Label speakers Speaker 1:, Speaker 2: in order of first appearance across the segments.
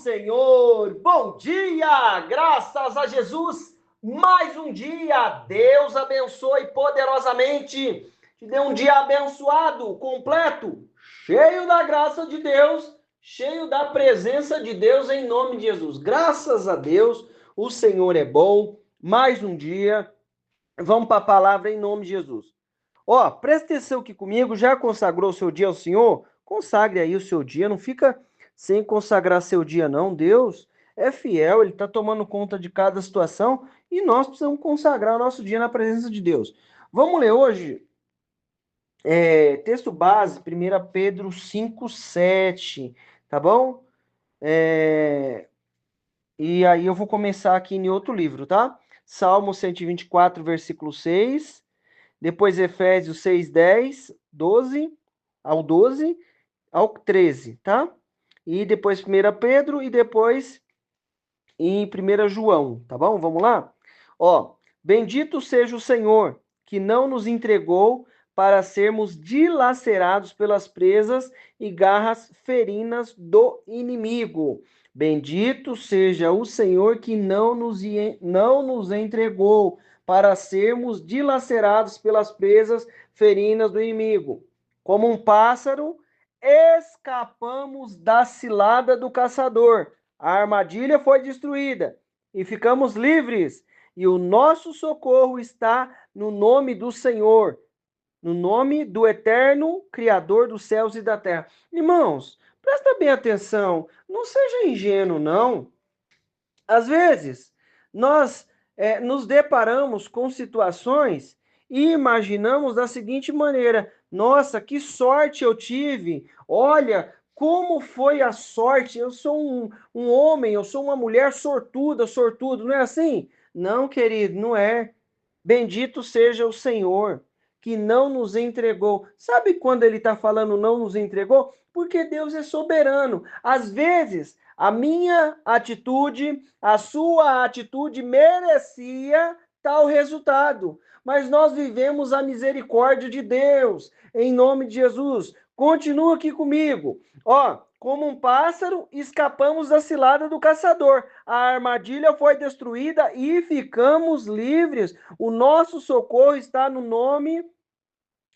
Speaker 1: Senhor. Bom dia, graças a Jesus. Mais um dia, Deus abençoe poderosamente. Te dê um dia abençoado, completo, cheio da graça de Deus, cheio da presença de Deus em nome de Jesus. Graças a Deus, o Senhor é bom. Mais um dia. Vamos para a palavra em nome de Jesus. Ó, presta atenção aqui comigo, já consagrou o seu dia ao Senhor? Consagre aí o seu dia, não fica sem consagrar seu dia não. Deus é fiel, ele está tomando conta de cada situação e nós precisamos consagrar o nosso dia na presença de Deus. Vamos ler hoje, texto base, 1 Pedro 5:7, tá bom? E aí eu vou começar aqui em outro livro, tá? Salmo 124, versículo 6. Depois Efésios 6:10, 12 ao 13, tá? E depois 1 Pedro e depois em 1 João, tá bom? Vamos lá? Ó, bendito seja o Senhor, que não nos entregou para sermos dilacerados pelas presas e garras ferinas do inimigo. Bendito seja o Senhor que não nos entregou para sermos dilacerados pelas presas ferinas do inimigo. Como um pássaro, escapamos da cilada do caçador. A armadilha foi destruída e ficamos livres. E o nosso socorro está no nome do Senhor, no nome do eterno Criador dos céus e da terra. Irmãos, presta bem atenção, não seja ingênuo, não. Às vezes, nós nos deparamos com situações e imaginamos da seguinte maneira: nossa, que sorte eu tive! Olha, como foi a sorte! Eu sou um homem, eu sou uma mulher sortuda, sortudo, não é assim? Não, querido, não é. Bendito seja o Senhor que não nos entregou. Sabe quando ele está falando não nos entregou? Porque Deus é soberano. Às vezes, a minha atitude, a sua atitude merecia tal resultado. Mas nós vivemos a misericórdia de Deus, em nome de Jesus. Continua aqui comigo. Ó, como um pássaro, escapamos da cilada do caçador. A armadilha foi destruída e ficamos livres. O nosso socorro está no nome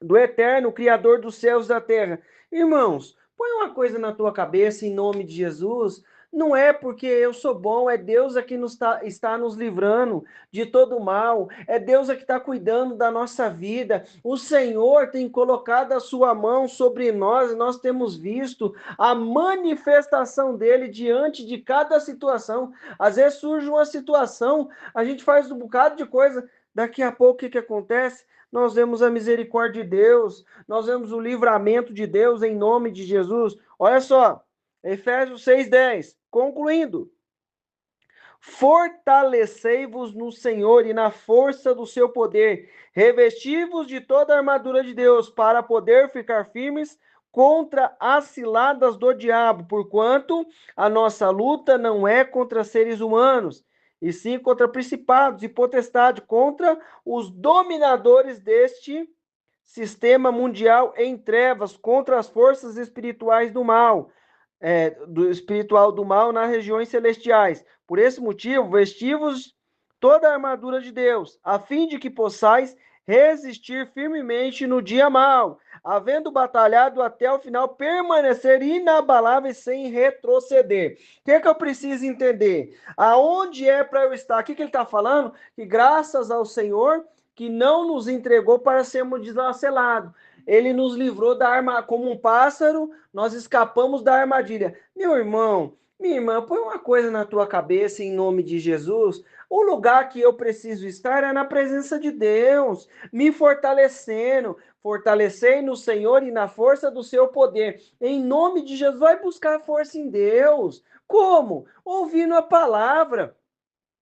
Speaker 1: do Eterno, Criador dos céus e da terra. Irmãos, põe uma coisa na tua cabeça em nome de Jesus. Não é porque eu sou bom, é Deus aqui está nos livrando de todo mal, é Deus que está cuidando da nossa vida. O Senhor tem colocado a sua mão sobre nós e nós temos visto a manifestação dele diante de cada situação. Às vezes surge uma situação, a gente faz um bocado de coisa, daqui a pouco o que acontece? Nós vemos a misericórdia de Deus, nós vemos o livramento de Deus em nome de Jesus. Olha só, Efésios 6:10, concluindo. Fortalecei-vos no Senhor e na força do seu poder. Revesti-vos de toda a armadura de Deus para poder ficar firmes contra as ciladas do diabo, porquanto a nossa luta não é contra seres humanos, e sim contra principados e potestades, contra os dominadores deste sistema mundial em trevas, contra as forças espirituais do mal, do espiritual do mal nas regiões celestiais. Por esse motivo, vestivos toda a armadura de Deus, a fim de que possais resistir firmemente no dia mau, havendo batalhado até o final, permanecer inabaláveis sem retroceder. O que é que eu preciso entender? Aonde é para eu estar? O que ele está falando? Que graças ao Senhor que não nos entregou para sermos deslacerados. Ele nos livrou da arma, como um pássaro, nós escapamos da armadilha. Meu irmão, minha irmã, põe uma coisa na tua cabeça em nome de Jesus. O lugar que eu preciso estar é na presença de Deus, me fortalecendo. Fortalecei no Senhor e na força do seu poder. Em nome de Jesus, vai buscar força em Deus. Como? Ouvindo a palavra,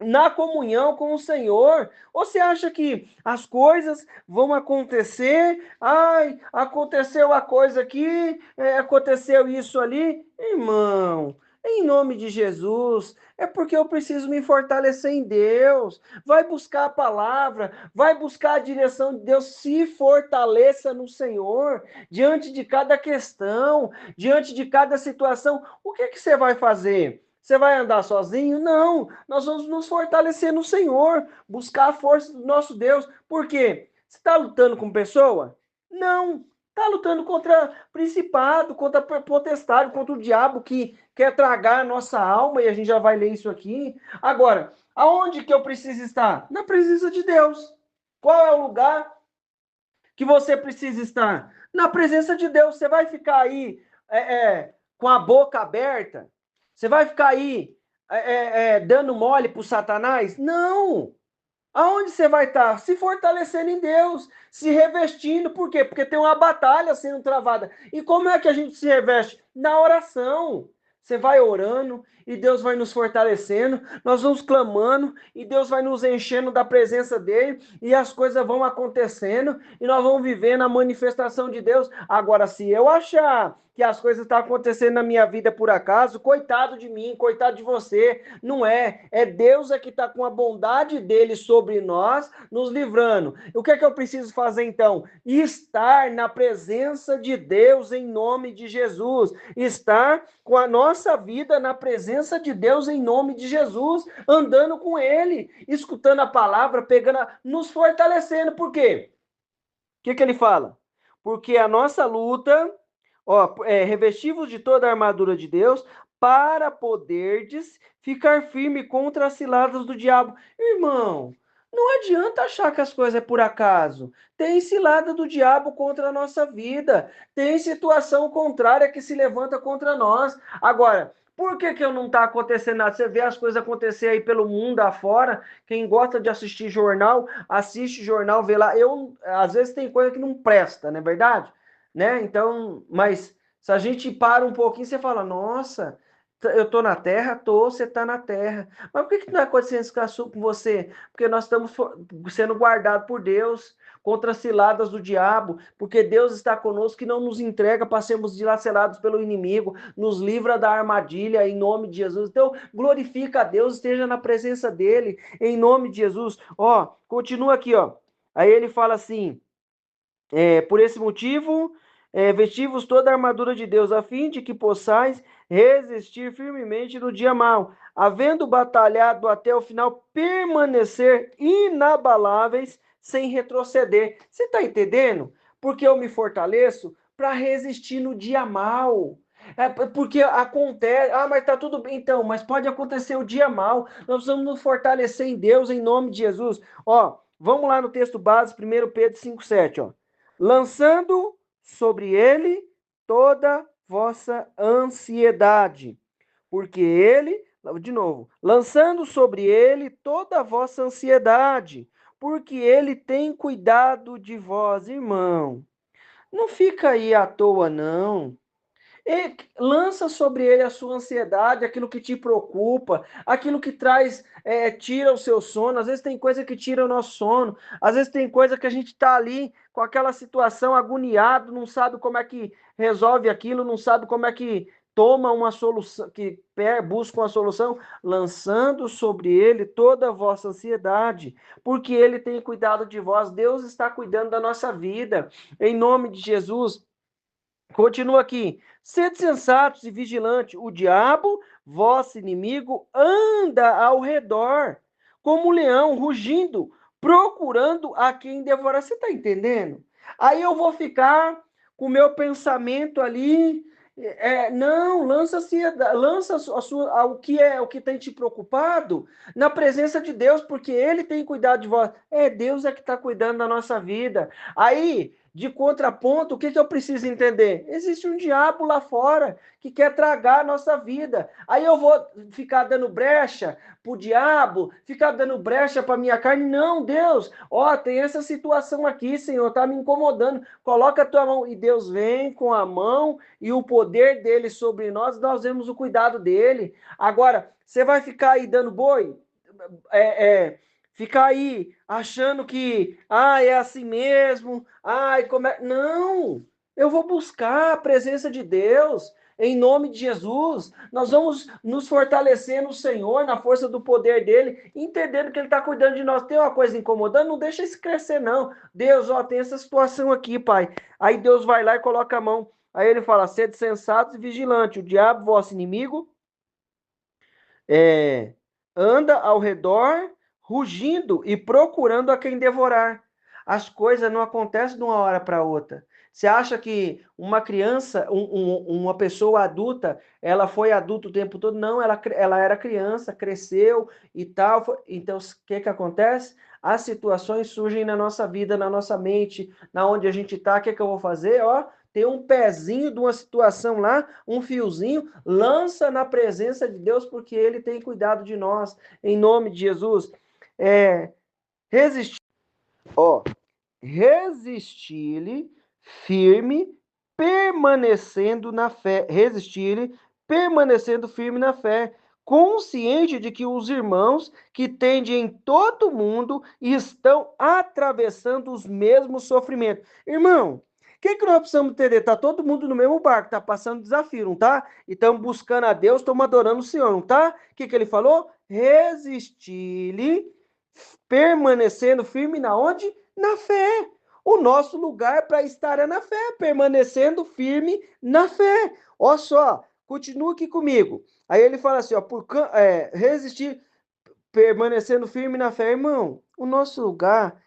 Speaker 1: na comunhão com o Senhor. Ou você acha que as coisas vão acontecer? Ai, aconteceu a coisa aqui, aconteceu isso ali. Irmão, em nome de Jesus, é porque eu preciso me fortalecer em Deus. Vai buscar a palavra, vai buscar a direção de Deus. Se fortaleça no Senhor, diante de cada questão, diante de cada situação. O que você vai fazer? Você vai andar sozinho? Não. Nós vamos nos fortalecer no Senhor, buscar a força do nosso Deus. Por quê? Você está lutando com pessoa? Não. Está lutando contra principado, contra potestade, contra o diabo que quer tragar a nossa alma, e a gente já vai ler isso aqui. Agora, aonde que eu preciso estar? Na presença de Deus. Qual é o lugar que você precisa estar? Na presença de Deus. Você vai ficar aí com a boca aberta? Você vai ficar aí dando mole para o Satanás? Não! Aonde você vai estar? Se fortalecendo em Deus, se revestindo. Por quê? Porque tem uma batalha sendo travada. E como é que a gente se reveste? Na oração. Você vai orando e Deus vai nos fortalecendo, nós vamos clamando e Deus vai nos enchendo da presença dele e as coisas vão acontecendo e nós vamos vivendo a manifestação de Deus. Agora, se eu achar que as coisas estão acontecendo na minha vida por acaso, coitado de mim, coitado de você, não é. É Deus que está com a bondade dele sobre nós, nos livrando. O que é que eu preciso fazer então? Estar na presença de Deus em nome de Jesus. Estar com a nossa vida na presença de Deus em nome de Jesus, andando com ele, escutando a palavra, pegando, nos fortalecendo. Por quê? O que ele fala? Porque a nossa luta, revestivos de toda a armadura de Deus, para poderdes ficar firme contra as ciladas do diabo. Irmão, não adianta achar que as coisas é por acaso. Tem cilada do diabo contra a nossa vida. Tem situação contrária que se levanta contra nós. Agora, por que não está acontecendo nada? Você vê as coisas acontecer aí pelo mundo afora. Quem gosta de assistir jornal, assiste jornal, vê lá. Às vezes tem coisa que não presta, não é verdade? Né? Então, mas se a gente para um pouquinho, você fala, nossa, eu tô na terra, você tá na terra. Mas por que não é acontecendo isso com você? Porque nós estamos sendo guardados por Deus contra as ciladas do diabo, porque Deus está conosco e não nos entrega para sermos dilacerados pelo inimigo, nos livra da armadilha em nome de Jesus. Então, glorifica a Deus, esteja na presença dele em nome de Jesus. Ó, continua aqui, ó. Aí ele fala assim, por esse motivo, vestivos toda a armadura de Deus, a fim de que possais resistir firmemente no dia mau, havendo batalhado até o final, permanecer inabaláveis, sem retroceder. Você está entendendo? Porque eu me fortaleço para resistir no dia mau. Porque acontece, mas tá tudo bem, então, mas pode acontecer o dia mau. Nós precisamos nos fortalecer em Deus, em nome de Jesus. Ó, vamos lá no texto base, 1 Pedro 5,7, ó. Lançando sobre ele toda vossa ansiedade, porque ele, de novo, lançando sobre ele toda a vossa ansiedade, porque ele tem cuidado de vós, irmão. Não fica aí à toa, não. E lança sobre ele a sua ansiedade, aquilo que te preocupa, aquilo que traz, tira o seu sono. Às vezes tem coisa que tira o nosso sono, às vezes tem coisa que a gente está ali com aquela situação agoniado, não sabe como é que resolve aquilo, não sabe como é que toma uma solução, que busca uma solução, lançando sobre ele toda a vossa ansiedade, porque ele tem cuidado de vós. Deus está cuidando da nossa vida, em nome de Jesus. Continua aqui. Sede sensatos e vigilantes. O diabo, vosso inimigo, anda ao redor, como um leão, rugindo, procurando a quem devorar. Você está entendendo? Aí eu vou ficar com o meu pensamento ali. Não, lança o que tem te preocupado na presença de Deus, porque Ele tem cuidado de vós. Deus que está cuidando da nossa vida. Aí de contraponto, o que eu preciso entender? Existe um diabo lá fora que quer tragar a nossa vida. Aí eu vou ficar dando brecha para o diabo, ficar dando brecha para minha carne? Não, Deus, tem essa situação aqui, Senhor, tá me incomodando. Coloca a tua mão. E Deus vem com a mão e o poder dele sobre nós vemos o cuidado dele. Agora, você vai ficar aí dando boi? Ficar aí achando que é assim mesmo, Não! Eu vou buscar a presença de Deus em nome de Jesus. Nós vamos nos fortalecer no Senhor, na força do poder dele, entendendo que ele está cuidando de nós. Tem uma coisa incomodando? Não deixa isso crescer, não. Deus, tem essa situação aqui, Pai. Aí Deus vai lá e coloca a mão. Aí ele fala: sede sensatos e vigilantes, o diabo, vosso inimigo, é, anda ao redor, rugindo e procurando a quem devorar. As coisas não acontecem de uma hora para outra. Você acha que uma criança, uma pessoa adulta, ela foi adulta o tempo todo? Não, ela era criança, cresceu e tal. Então, o que acontece? As situações surgem na nossa vida, na nossa mente, na onde a gente está. O que eu vou fazer? Ó, tem um pezinho de uma situação lá, um fiozinho, lança na presença de Deus, porque Ele tem cuidado de nós, em nome de Jesus. Resistir, ó, resistir-lhe firme, permanecendo na fé, resistir-lhe, permanecendo firme na fé, consciente de que os irmãos que tendem em todo o mundo estão atravessando os mesmos sofrimentos. Irmão, o que nós precisamos entender? Está todo mundo no mesmo barco, está passando desafio, não tá? E estamos buscando a Deus, estamos adorando o Senhor, não tá? O que ele falou? Resistir-lhe, permanecendo firme na onde? Na fé. O nosso lugar para estar é na fé, permanecendo firme na fé. Olha só, continua aqui comigo. Aí ele fala assim, ó, resistir, permanecendo firme na fé, irmão. O nosso lugar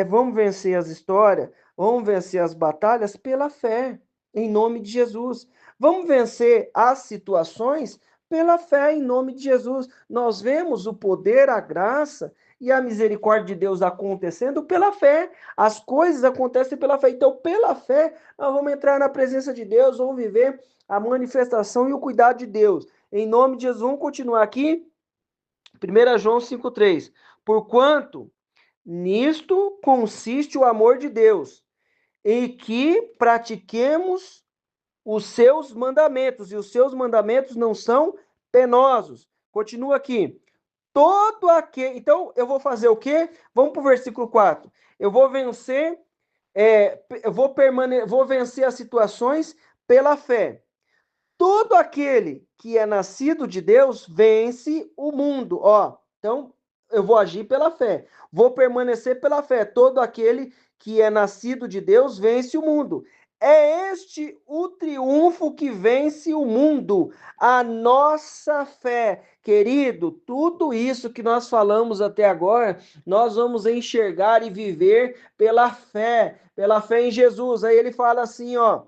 Speaker 1: vamos vencer as histórias, vamos vencer as batalhas pela fé, em nome de Jesus. Vamos vencer as situações pela fé, em nome de Jesus. Nós vemos o poder, a graça e a misericórdia de Deus acontecendo pela fé. As coisas acontecem pela fé. Então, pela fé, nós vamos entrar na presença de Deus, vamos viver a manifestação e o cuidado de Deus. Em nome de Jesus, vamos continuar aqui. 1 João 5,3. Porquanto nisto consiste o amor de Deus, em que pratiquemos os seus mandamentos, e os seus mandamentos não são penosos. Continua aqui. Todo aquele. Então, eu vou fazer o quê? Vamos para o versículo 4. Eu vou vencer, vou vencer as situações pela fé. Todo aquele que é nascido de Deus vence o mundo. Ó, então eu vou agir pela fé. Vou permanecer pela fé. Todo aquele que é nascido de Deus vence o mundo. É este o triunfo que vence o mundo, a nossa fé. Querido, tudo isso que nós falamos até agora, nós vamos enxergar e viver pela fé em Jesus. Aí ele fala assim, ó,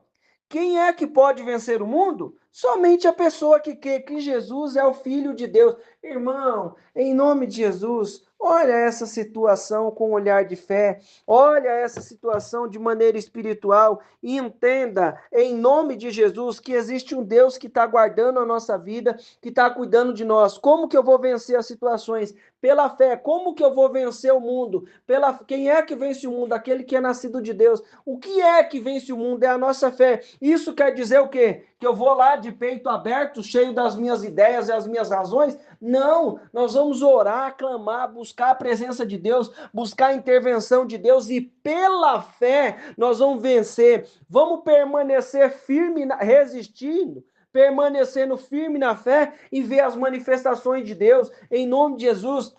Speaker 1: quem é que pode vencer o mundo? Somente a pessoa que crê que Jesus é o Filho de Deus. Irmão, em nome de Jesus, olha essa situação com um olhar de fé, olha essa situação de maneira espiritual e entenda, em nome de Jesus, que existe um Deus que está guardando a nossa vida, que está cuidando de nós. Como que eu vou vencer as situações? Pela fé. Como que eu vou vencer o mundo? Quem é que vence o mundo? Aquele que é nascido de Deus. O que é que vence o mundo? É a nossa fé. Isso quer dizer o quê? Que eu vou lá de peito aberto, cheio das minhas ideias e as minhas razões? Não, nós vamos orar, clamar, buscar a presença de Deus, buscar a intervenção de Deus e pela fé nós vamos vencer. Vamos permanecer firme, resistindo, permanecendo firme na fé e ver as manifestações de Deus em nome de Jesus.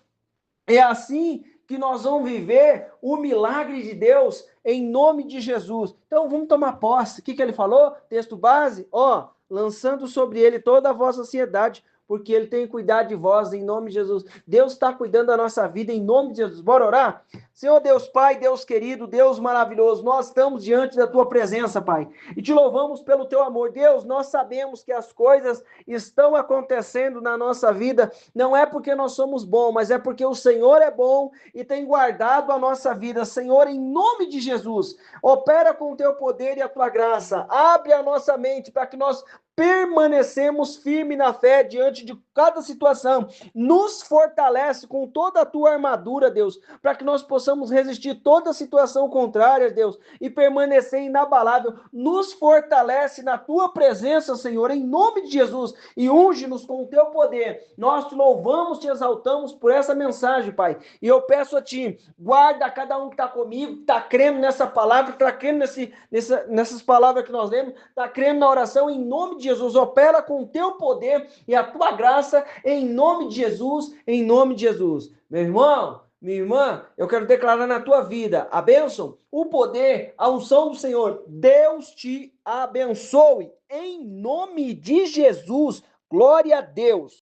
Speaker 1: É assim que nós vamos viver o milagre de Deus em nome de Jesus. Então vamos tomar posse. O que ele falou? Texto base, ó, lançando sobre ele toda a vossa ansiedade, porque ele tem cuidado de vós em nome de Jesus. Deus está cuidando da nossa vida em nome de Jesus. Bora orar? Senhor Deus Pai, Deus querido, Deus maravilhoso, nós estamos diante da tua presença, Pai, e te louvamos pelo teu amor. Deus, nós sabemos que as coisas estão acontecendo na nossa vida, não é porque nós somos bons, mas é porque o Senhor é bom e tem guardado a nossa vida. Senhor, em nome de Jesus, opera com o teu poder e a tua graça, abre a nossa mente para que nós permanecemos firme na fé diante de cada situação. Nos fortalece com toda a tua armadura, Deus, para que nós possamos resistir toda situação contrária, Deus, e permanecer inabalável. Nos fortalece na tua presença, Senhor, em nome de Jesus, e unge-nos com o teu poder. Nós te louvamos, te exaltamos por essa mensagem, Pai. E eu peço a ti, guarda cada um que está comigo, que está crendo nessa palavra, que está crendo nessas palavras que nós lemos, está crendo na oração, em nome de Jesus. Opera com o teu poder e a tua graça, em nome de Jesus, em nome de Jesus. Meu irmão, minha irmã, eu quero declarar na tua vida a bênção, o poder, a unção do Senhor. Deus te abençoe, em nome de Jesus. Glória a Deus.